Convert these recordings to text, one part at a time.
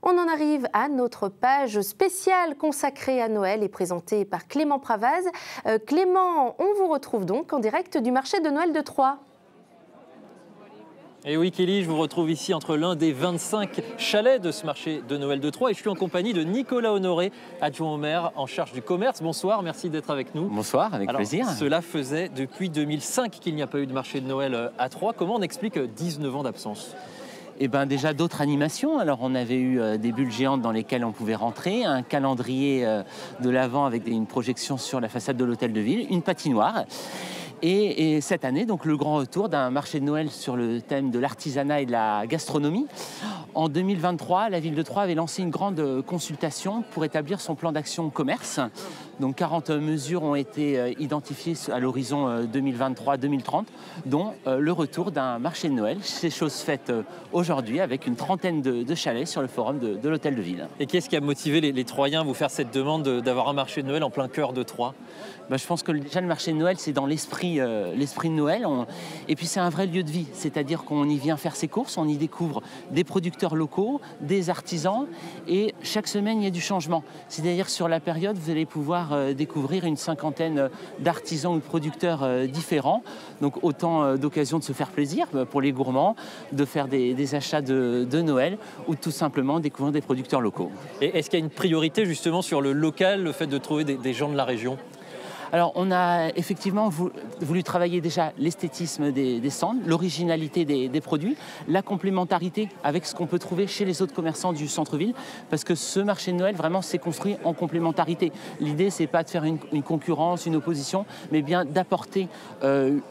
On en arrive à notre page spéciale consacrée à Noël et présentée par Clément Pravaz. Clément, on vous retrouve donc en direct du marché de Noël de Troyes. Et oui Kelly, je vous retrouve ici entre l'un des 25 chalets de ce marché de Noël de Troyes et je suis en compagnie de Nicolas Honoré, adjoint au maire en charge du commerce. Bonsoir, merci d'être avec nous. Bonsoir, avec plaisir. Cela faisait depuis 2005 qu'il n'y a pas eu de marché de Noël à Troyes. Comment on explique 19 ans d'absence ? Eh bien déjà d'autres animations. Alors on avait eu des bulles géantes dans lesquelles on pouvait rentrer, un calendrier de l'Avent avec une projection sur la façade de l'hôtel de ville, une patinoire. Et cette année, donc, le grand retour d'un marché de Noël sur le thème de l'artisanat et de la gastronomie. En 2023, la ville de Troyes avait lancé une grande consultation pour établir son plan d'action commerce. Donc 40 mesures ont été identifiées à l'horizon 2023-2030, dont le retour d'un marché de Noël. C'est chose faite aujourd'hui avec une trentaine de chalets sur le forum de l'hôtel de ville. Et qu'est-ce qui a motivé les Troyens à vous faire cette demande d'avoir un marché de Noël en plein cœur de Troyes ? Je pense que déjà le marché de Noël, c'est dans l'esprit de Noël. Et puis c'est un vrai lieu de vie, c'est-à-dire qu'on y vient faire ses courses, on y découvre des producteurs locaux, des artisans, et chaque semaine il y a du changement. C'est-à-dire sur la période, vous allez pouvoir découvrir une cinquantaine d'artisans ou de producteurs différents. Donc autant d'occasions de se faire plaisir pour les gourmands, de faire des achats de Noël ou tout simplement découvrir des producteurs locaux. Et est-ce qu'il y a une priorité justement sur le local, le fait de trouver des gens de la région ? Alors, on a effectivement voulu travailler déjà l'esthétisme des stands, l'originalité des produits, la complémentarité avec ce qu'on peut trouver chez les autres commerçants du centre-ville, parce que ce marché de Noël, vraiment, s'est construit en complémentarité. L'idée, c'est pas de faire une concurrence, une opposition, mais bien d'apporter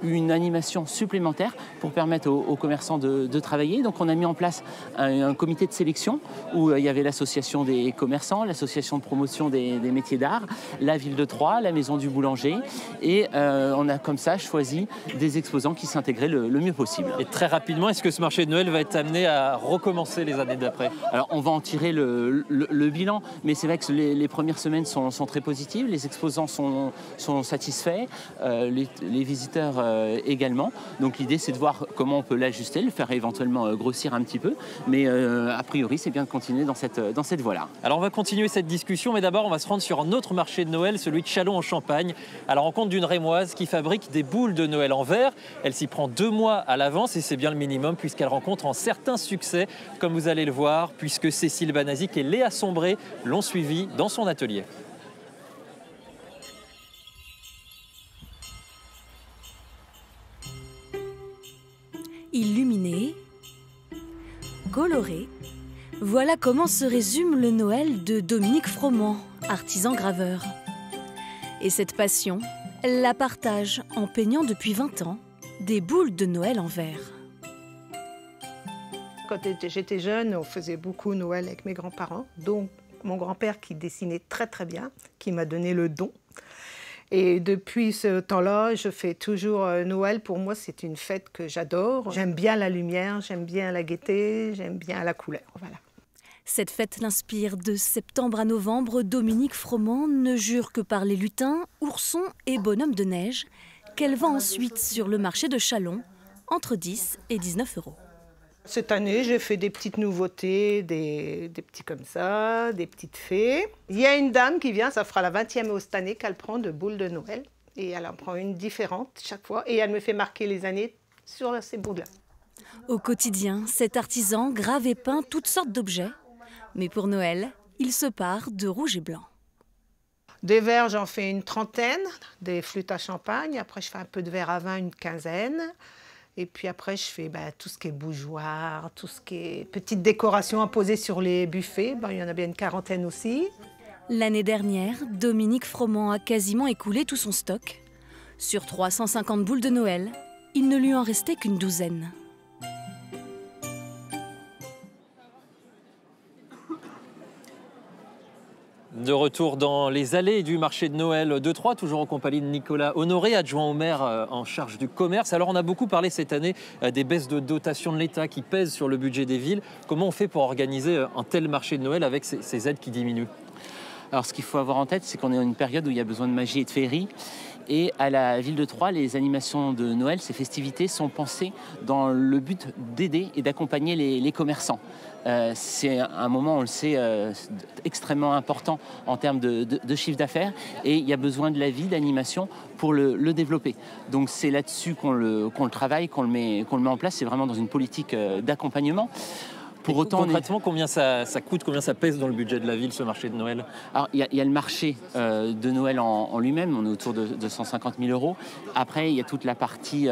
une animation supplémentaire pour permettre aux commerçants de travailler. Donc, on a mis en place un comité de sélection où il y avait l'association des commerçants, l'association de promotion des métiers d'art, la ville de Troyes, la maison du boulanger, et on a comme ça choisi des exposants qui s'intégraient le mieux possible. Et très rapidement, est-ce que ce marché de Noël va être amené à recommencer les années d'après ? Alors on va en tirer le bilan, mais c'est vrai que les premières semaines sont très positives, les exposants sont satisfaits, les visiteurs également. Donc l'idée c'est de voir comment on peut l'ajuster, le faire éventuellement grossir un petit peu, mais a priori c'est bien de continuer dans cette voie-là. Alors on va continuer cette discussion, mais d'abord on va se rendre sur un autre marché de Noël, celui de Châlons en Champagne, à la rencontre d'une Rémoise qui fabrique des boules de Noël en verre. Elle s'y prend 2 mois à l'avance et c'est bien le minimum puisqu'elle rencontre un certain succès, comme vous allez le voir, puisque Cécile Banazic et Léa Sombré l'ont suivie dans son atelier. Illuminé, coloré, voilà comment se résume le Noël de Dominique Froment, artisan graveur. Et cette passion, elle la partage en peignant depuis 20 ans des boules de Noël en verre. Quand j'étais jeune, on faisait beaucoup Noël avec mes grands-parents, donc mon grand-père qui dessinait très très bien, qui m'a donné le don. Et depuis ce temps-là, je fais toujours Noël. Pour moi, c'est une fête que j'adore. J'aime bien la lumière, j'aime bien la gaieté, j'aime bien la couleur, voilà. Cette fête l'inspire. De septembre à novembre, Dominique Froment ne jure que par les lutins, oursons et bonhommes de neige, qu'elle vend ensuite sur le marché de Châlons, entre 10 et 19 €. Cette année, j'ai fait des petites nouveautés, des petits comme ça, des petites fées. Il y a une dame qui vient, ça fera la 20e cette année qu'elle prend de boules de Noël. Et elle en prend une différente chaque fois. Et elle me fait marquer les années sur ces boules-là. Au quotidien, cet artisan grave et peint toutes sortes d'objets. Mais pour Noël, il se part de rouge et blanc. Des verres, j'en fais une trentaine, des flûtes à champagne. Après, je fais un peu de verre à vin, une quinzaine. Et puis après, je fais tout ce qui est bougeoir, tout ce qui est petite décoration à poser sur les buffets. Il y en a bien une quarantaine aussi. L'année dernière, Dominique Froment a quasiment écoulé tout son stock. Sur 350 boules de Noël, il ne lui en restait qu'une douzaine. De retour dans les allées du marché de Noël de Troyes, toujours en compagnie de Nicolas Honoré, adjoint au maire en charge du commerce. Alors on a beaucoup parlé cette année des baisses de dotation de l'État qui pèsent sur le budget des villes. Comment on fait pour organiser un tel marché de Noël avec ces aides qui diminuent ? Alors ce qu'il faut avoir en tête, c'est qu'on est dans une période où il y a besoin de magie et de féerie. Et à la ville de Troyes, les animations de Noël, ces festivités sont pensées dans le but d'aider et d'accompagner les commerçants. C'est un moment, on le sait, extrêmement important en termes de chiffre d'affaires et il y a besoin de la vie, d'animation pour le développer. Donc c'est là-dessus qu'on le travaille, qu'on le met en place. C'est vraiment dans une politique d'accompagnement. Pour autant, concrètement, combien ça coûte, combien ça pèse dans le budget de la ville, ce marché de Noël? Alors, il y a le marché de Noël en lui-même, on est autour de 150 000 €. Après, il y a toute la partie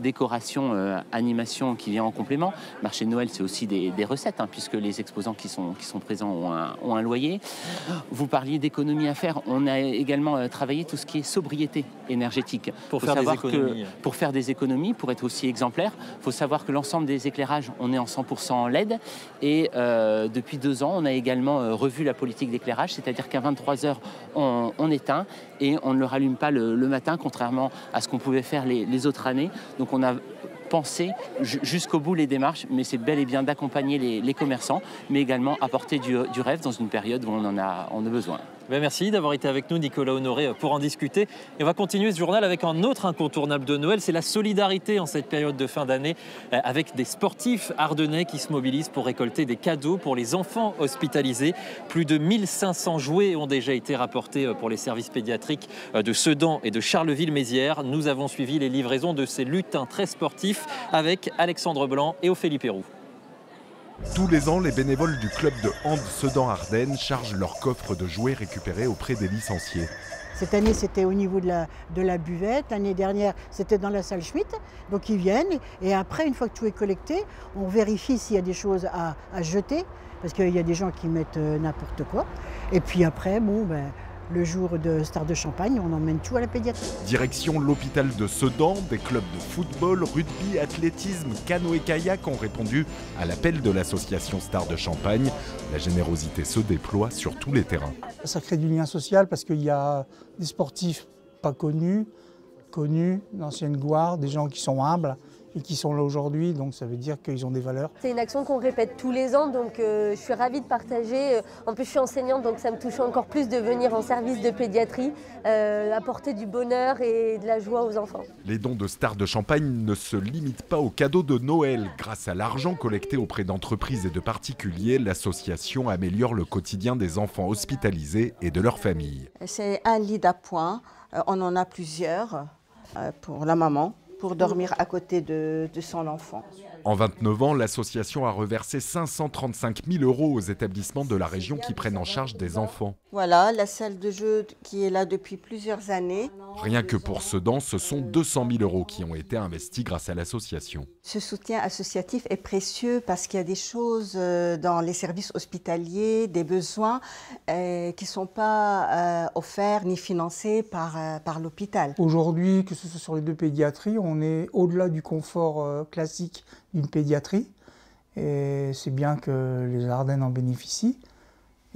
décoration, animation qui vient en complément. Le marché de Noël, c'est aussi des recettes, hein, puisque les exposants qui sont présents ont un loyer. Vous parliez d'économies à faire. On a également travaillé tout ce qui est sobriété énergétique. Pour faire des économies. Pour être aussi exemplaire, il faut savoir que l'ensemble des éclairages, on est en 100% LED. Et depuis 2 ans, on a également revu la politique d'éclairage, c'est-à-dire qu'à 23h, on éteint et on ne le rallume pas le matin, contrairement à ce qu'on pouvait faire les autres années. Donc on a pensé jusqu'au bout les démarches, mais c'est bel et bien d'accompagner les commerçants, mais également apporter du rêve dans une période où on a besoin. Merci d'avoir été avec nous, Nicolas Honoré, pour en discuter. Et on va continuer ce journal avec un autre incontournable de Noël, c'est la solidarité en cette période de fin d'année, avec des sportifs ardennais qui se mobilisent pour récolter des cadeaux pour les enfants hospitalisés. Plus de 1500 jouets ont déjà été rapportés pour les services pédiatriques de Sedan et de Charleville-Mézières. Nous avons suivi les livraisons de ces lutins très sportifs avec Alexandre Blanc et Ophélie Perroux. Tous les ans, les bénévoles du club de hand Sedan-Ardennes chargent leurs coffres de jouets récupérés auprès des licenciés. Cette année, c'était au niveau de la buvette. L'année dernière, c'était dans la salle Schmitt. Donc ils viennent et après, une fois que tout est collecté, on vérifie s'il y a des choses à jeter parce qu'il y a des gens qui mettent n'importe quoi. Et puis après, le jour de Star de Champagne, on emmène tout à la pédiatrie. Direction l'hôpital de Sedan, des clubs de football, rugby, athlétisme, canoë-kayak ont répondu à l'appel de l'association Star de Champagne. La générosité se déploie sur tous les terrains. Ça crée du lien social parce qu'il y a des sportifs pas connus, d'anciennes gloires, des gens qui sont humbles et qui sont là aujourd'hui, donc ça veut dire qu'ils ont des valeurs. C'est une action qu'on répète tous les ans, donc je suis ravie de partager. En plus, je suis enseignante, donc ça me touche encore plus de venir en service de pédiatrie, apporter du bonheur et de la joie aux enfants. Les dons de Star de Champagne ne se limitent pas aux cadeaux de Noël. Grâce à l'argent collecté auprès d'entreprises et de particuliers, l'association améliore le quotidien des enfants hospitalisés et de leurs familles. C'est un lit d'appoint, on en a plusieurs pour la maman, pour dormir à côté de son enfant. En 29 ans, l'association a reversé 535 000 € aux établissements de la région qui prennent en charge des enfants. Voilà, la salle de jeu qui est là depuis plusieurs années. Rien que pour Sedan, ce sont 200 000 € qui ont été investis grâce à l'association. Ce soutien associatif est précieux parce qu'il y a des choses dans les services hospitaliers, des besoins qui ne sont pas offerts ni financés par l'hôpital. Aujourd'hui, que ce soit sur les 2 pédiatries, on est au-delà du confort classique d'une pédiatrie. Et c'est bien que les Ardennes en bénéficient.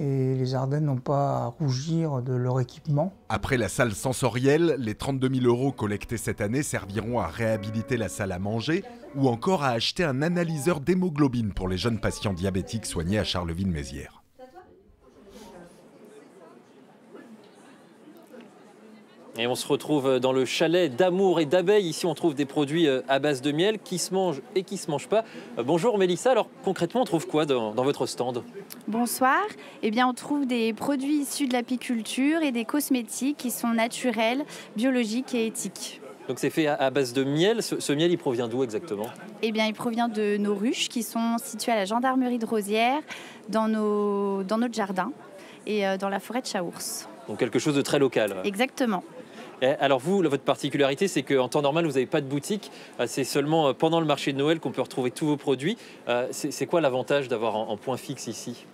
Et les Ardennes n'ont pas à rougir de leur équipement. Après la salle sensorielle, les 32 000 € collectés cette année serviront à réhabiliter la salle à manger ou encore à acheter un analyseur d'hémoglobine pour les jeunes patients diabétiques soignés à Charleville-Mézières. Et on se retrouve dans le chalet d'Amour et d'Abeilles. Ici, on trouve des produits à base de miel qui se mangent et qui ne se mangent pas. Bonjour Mélissa, alors concrètement, on trouve quoi dans votre stand? Bonsoir. Eh bien, on trouve des produits issus de l'apiculture et des cosmétiques qui sont naturels, biologiques et éthiques. Donc c'est fait à base de miel. Ce miel, il provient d'où exactement? Eh bien, il provient de nos ruches qui sont situées à la gendarmerie de Rosières, dans notre jardin et dans la forêt de Chaours. Donc quelque chose de très local. Exactement. Alors vous, votre particularité, c'est qu'en temps normal, vous n'avez pas de boutique. C'est seulement pendant le marché de Noël qu'on peut retrouver tous vos produits. C'est quoi l'avantage d'avoir en point fixe ici?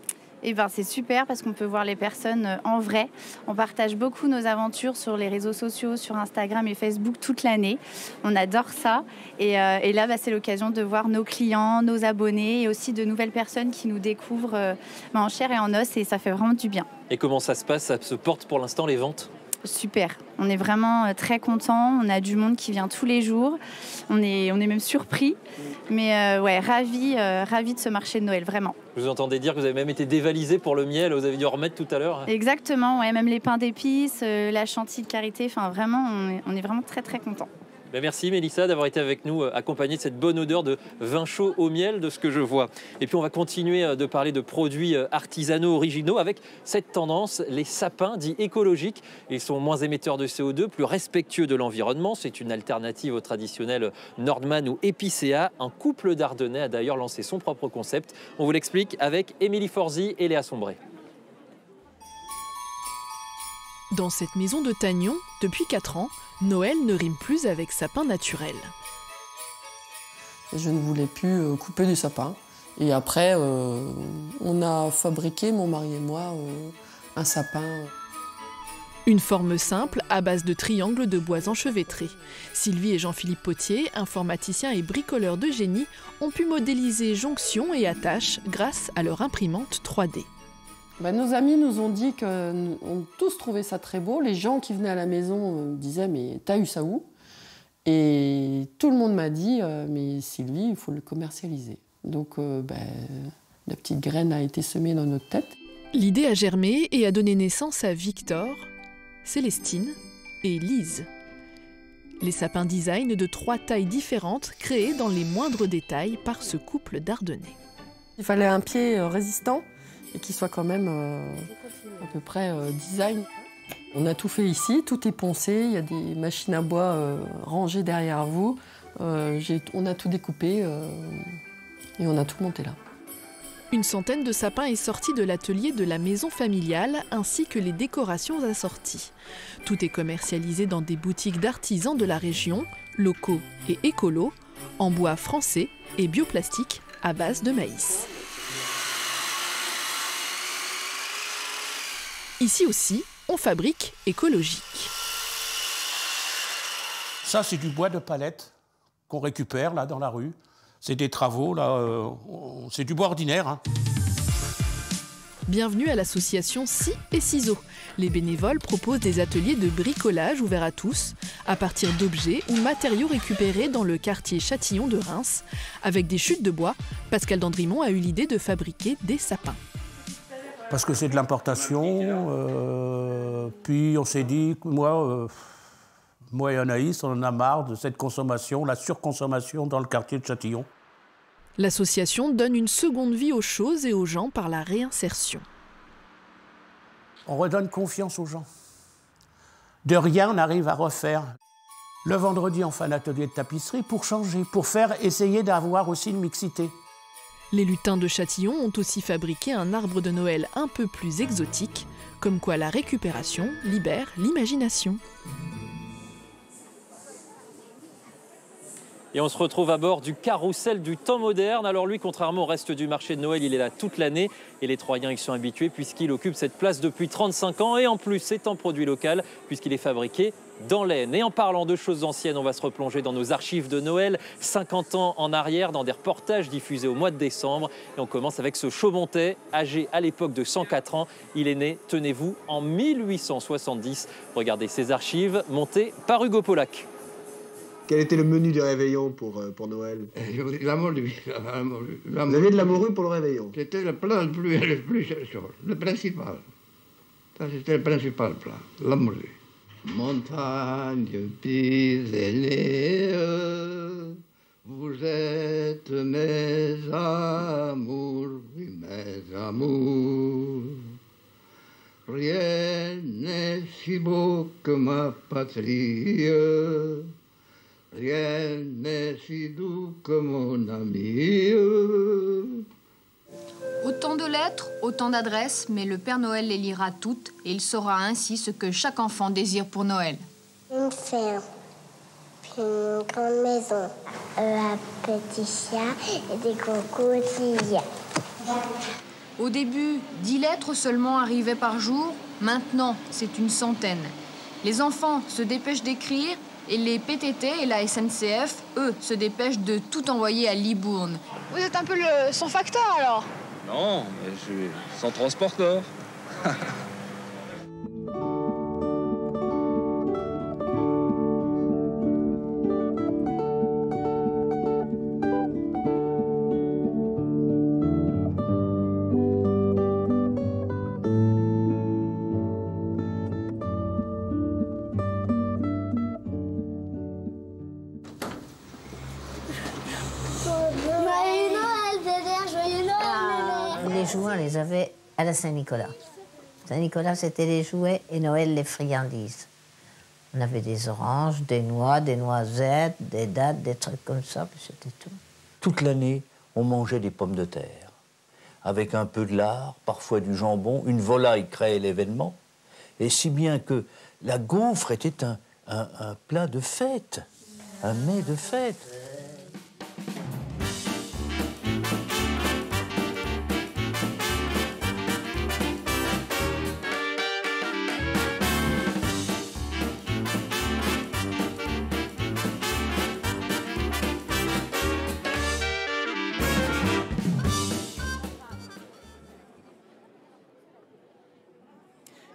Eh ben, c'est super parce qu'on peut voir les personnes en vrai. On partage beaucoup nos aventures sur les réseaux sociaux, sur Instagram et Facebook toute l'année. On adore ça. Et là, c'est l'occasion de voir nos clients, nos abonnés et aussi de nouvelles personnes qui nous découvrent en chair et en os. Et ça fait vraiment du bien. Et comment ça se passe? Ça se porte pour l'instant, les ventes? Super, on est vraiment très contents, on a du monde qui vient tous les jours, on est même surpris, mais ravis de ce marché de Noël, vraiment. Je vous entendais dire que vous avez même été dévalisé pour le miel, vous avez dû en remettre tout à l'heure. Exactement, ouais, même les pains d'épices, la chantilly de karité, enfin vraiment, on est vraiment très très contents. Merci Mélissa d'avoir été avec nous, accompagnée de cette bonne odeur de vin chaud au miel, de ce que je vois. Et puis on va continuer de parler de produits artisanaux originaux avec cette tendance, les sapins dits écologiques. Ils sont moins émetteurs de CO2, plus respectueux de l'environnement. C'est une alternative au traditionnel Nordmann ou Épicéa. Un couple d'Ardennais a d'ailleurs lancé son propre concept. On vous l'explique avec Émilie Forzi et Léa Sombré. Dans cette maison de Tagnon, depuis 4 ans, Noël ne rime plus avec sapin naturel. Je ne voulais plus couper du sapin. Et après, on a fabriqué, mon mari et moi, un sapin. Une forme simple à base de triangles de bois enchevêtrés. Sylvie et Jean-Philippe Potier, informaticiens et bricoleurs de génie, ont pu modéliser jonctions et attaches grâce à leur imprimante 3D. Nos amis nous ont dit qu'on tous trouvé ça très beau. Les gens qui venaient à la maison disaient « mais t'as eu ça où ?» Et tout le monde m'a dit « mais Sylvie, il faut le commercialiser ». Donc la petite graine a été semée dans notre tête. L'idée a germé et a donné naissance à Victor, Célestine et Lise. Les sapins design de 3 tailles différentes créés dans les moindres détails par ce couple d'Ardennais. Il fallait un pied résistant et qui soit quand même à peu près design. On a tout fait ici, tout est poncé, il y a des machines à bois rangées derrière vous. On a tout découpé et on a tout monté là. Une centaine de sapins est sortie de l'atelier de la maison familiale ainsi que les décorations assorties. Tout est commercialisé dans des boutiques d'artisans de la région, locaux et écolos, en bois français et bioplastique à base de maïs. Ici aussi, on fabrique écologique. Ça, c'est du bois de palette qu'on récupère là dans la rue. C'est des travaux, là, c'est du bois ordinaire. Hein. Bienvenue à l'association Scie et Ciseaux. Les bénévoles proposent des ateliers de bricolage ouverts à tous, à partir d'objets ou matériaux récupérés dans le quartier Châtillon de Reims. Avec des chutes de bois, Pascal Dandrimont a eu l'idée de fabriquer des sapins. Parce que c'est de l'importation, puis on s'est dit, moi et Anaïs, on en a marre de cette consommation, la surconsommation dans le quartier de Châtillon. L'association donne une seconde vie aux choses et aux gens par la réinsertion. On redonne confiance aux gens. De rien, on arrive à refaire. Le vendredi, on fait un atelier de tapisserie pour changer, pour essayer d'avoir aussi une mixité. Les lutins de Châtillon ont aussi fabriqué un arbre de Noël un peu plus exotique, comme quoi la récupération libère l'imagination. Et on se retrouve à bord du carrousel du temps moderne. Alors lui, contrairement au reste du marché de Noël, il est là toute l'année. Et les Troyens y sont habitués puisqu'il occupe cette place depuis 35 ans. Et en plus, c'est un produit local puisqu'il est fabriqué dans l'Aisne. Et en parlant de choses anciennes, on va se replonger dans nos archives de Noël, 50 ans en arrière, dans des reportages diffusés au mois de décembre. Et on commence avec ce Chaumontais, âgé à l'époque de 104 ans. Il est né, tenez-vous, en 1870. Regardez ces archives montées par Hugo Pollack. Quel était le menu du réveillon pour Noël? La morue. Vous aviez de la morue pour le réveillon? C'était le plat le principal. Ça, c'était le principal plat, la morue. Montagne Pyrénées, vous êtes mes amours, oui, mes amours. Rien n'est si beau que ma patrie. Rien n'est si doux que mon ami. Autant de lettres, autant d'adresses, mais le Père Noël les lira toutes et il saura ainsi ce que chaque enfant désire pour Noël. Une ferme, puis une grande maison, un petit chat et des crocodiles. Au début, 10 lettres seulement arrivaient par jour. Maintenant, c'est une centaine. Les enfants se dépêchent d'écrire et les PTT et la SNCF, eux, se dépêchent de tout envoyer à Libourne. Vous êtes un peu son facteur, alors? Non, mais je suis son transporteur. à la Saint-Nicolas. Saint-Nicolas, c'était les jouets et Noël, les friandises. On avait des oranges, des noix, des noisettes, des dattes, des trucs comme ça, puis c'était tout. Toute l'année, on mangeait des pommes de terre, avec un peu de lard, parfois du jambon. Une volaille créait l'événement, et si bien que la gaufre était un plat de fête, un mets de fête.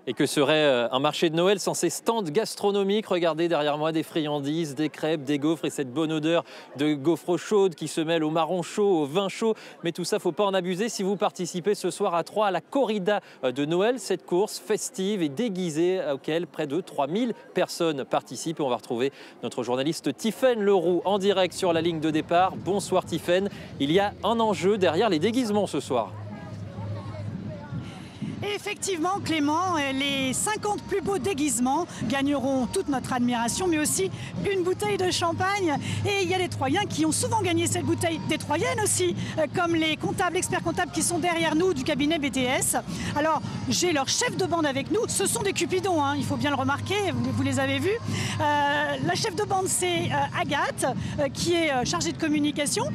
Et que serait un marché de Noël sans ces stands gastronomiques? Regardez derrière moi des friandises, des crêpes, des gaufres et cette bonne odeur de gaufres chaudes qui se mêle au marron chaud, au vin chaud. Mais tout ça, faut pas en abuser si vous participez ce soir à Troyes à la corrida de Noël, cette course festive et déguisée auquel près de 3000 personnes participent. Et on va retrouver notre journaliste Tiffaine Leroux en direct sur la ligne de départ. Bonsoir Tiffaine, il y a un enjeu derrière les déguisements ce soir. Effectivement, Clément, les 50 plus beaux déguisements gagneront toute notre admiration, mais aussi une bouteille de champagne. Et il y a des Troyens qui ont souvent gagné cette bouteille, des Troyennes aussi, comme les comptables, experts comptables qui sont derrière nous du cabinet BTS. Alors, j'ai leur chef de bande avec nous. Ce sont des cupidons, hein, il faut bien le remarquer, vous les avez vus. La chef de bande, c'est Agathe, qui est chargée de communication.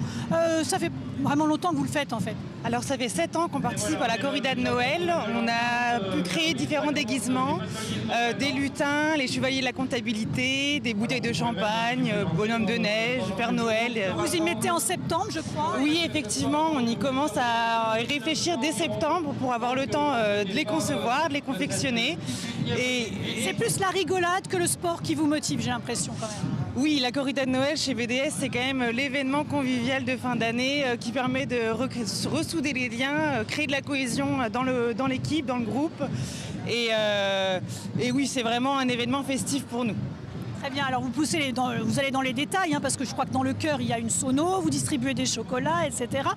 Ça fait vraiment longtemps que vous le faites, en fait. Alors, ça fait 7 ans qu'on participe à la corrida de Noël. On a pu créer différents déguisements, des lutins, les chevaliers de la comptabilité, des bouteilles de champagne, bonhomme de neige, Père Noël. Vous y mettez en septembre, je crois? Oui, effectivement, on y commence à réfléchir dès septembre pour avoir le temps de les concevoir, de les confectionner. Et c'est plus la rigolade que le sport qui vous motive, j'ai l'impression quand même. Oui, la corrida de Noël chez BDS, c'est quand même l'événement convivial de fin d'année qui permet de ressouder les liens, créer de la cohésion dans l'équipe, dans le groupe. Et oui, c'est vraiment un événement festif pour nous. Très bien, alors vous allez dans les détails, hein, parce que je crois que dans le cœur, il y a une sono, vous distribuez des chocolats, etc.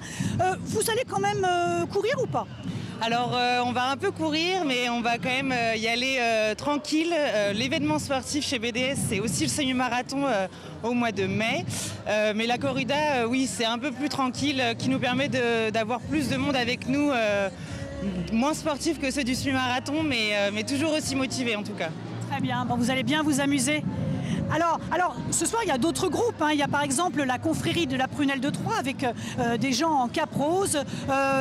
Vous allez quand même courir ou pas? Alors, on va un peu courir, mais on va quand même y aller tranquille. L'événement sportif chez BDS, c'est aussi le semi-marathon au mois de mai. Mais la corrida, oui, c'est un peu plus tranquille, qui nous permet d'avoir plus de monde avec nous, moins sportifs que ceux du semi-marathon, mais toujours aussi motivés en tout cas. Très bien, bon, vous allez bien vous amuser. Alors, ce soir, il y a d'autres groupes. Hein. Il y a par exemple la confrérie de la Prunelle de Troyes avec des gens en cap rose,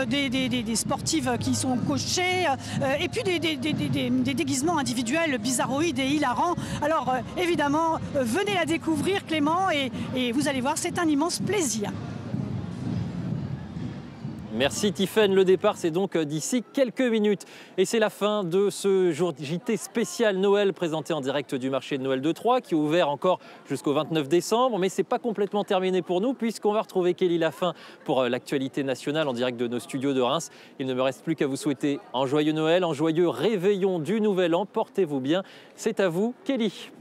des sportives qui sont coachées, et puis des déguisements individuels bizarroïdes et hilarants. Alors, évidemment, venez la découvrir, Clément, et vous allez voir, c'est un immense plaisir. Merci Tiffaine, le départ c'est donc d'ici quelques minutes. Et c'est la fin de ce jour JT spécial Noël présenté en direct du marché de Noël de Troyes qui est ouvert encore jusqu'au 29 décembre. Mais c'est pas complètement terminé pour nous puisqu'on va retrouver Kelly Lafin pour l'actualité nationale en direct de nos studios de Reims. Il ne me reste plus qu'à vous souhaiter un joyeux Noël, un joyeux réveillon du Nouvel An. Portez-vous bien, c'est à vous Kelly.